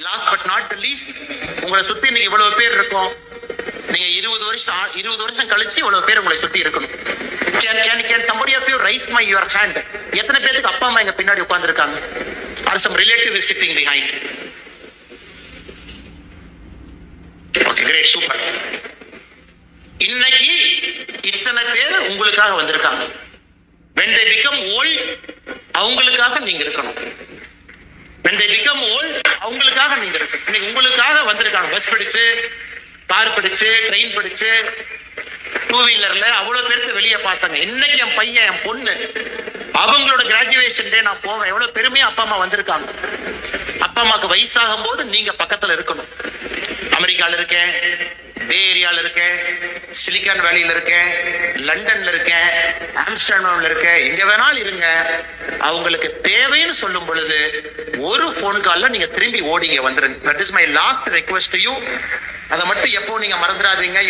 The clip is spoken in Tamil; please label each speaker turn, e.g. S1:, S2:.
S1: Last but not the least, உங்களை சுத்தி இன்னைக்கு இவ்வளவு பேர் இருக்கும். நீங்க 20 வருஷம் கழிச்சு இவ்வளவு பேர் உங்களை சுத்தி இருக்கணும். Can somebody of you raise your hand? எத்தனை பேருக்கு அப்பா அம்மா எங்க பின்னாடி உட்கார்ந்து இருக்காங்க? Or some relative is sitting behind? Okay, great, super. இன்னைக்கு இத்தனை பேர் உங்களுக்காக வந்திருக்காங்க. When they become old, அவங்களுக்காக நீங்க இருக்கணும். When they become old, அவங்களுக்காக நீங்க இருக்கணும். இன்னைக்கு உங்களுக்காக வந்திருக்காங்க. பஸ் பிடிச்சு, கார் பிடிச்சு, ட்ரெயின் பிடிச்சு, டூ வீலர்ல அவ்வளவு பேருக்கு வெளியே பார்த்தாங்க. இன்னைக்கு என் பையன், என் பொண்ணு, அவங்களோட கிராஜுவேஷன் டே நான் போவேன். எவ்வளவு பெருமையா அப்பா அம்மா வந்திருக்காங்க. அப்பா அம்மாக்கு வயசாகும் போது நீங்க பக்கத்துல இருக்கணும். அமெரிக்கால இருக்கேன், பே ஏரியால இருக்கேன், சிலிக்கான் வேலியில இருக்கேன், லண்டன்ல இருக்கேன், ஆம்ஸ்டர்டாம்ல இருக்கேன், எங்க வேணாலும் இருங்க. அவங்களுக்கு தேவைன்னு சொல்லும் பொழுது ஒரு போன் கால்ல நீங்க திரும்பி ஓடிங்க வந்துருங்க. That is my last request to you. அதை மட்டும் எப்போ நீங்க மறந்துடாதீங்க.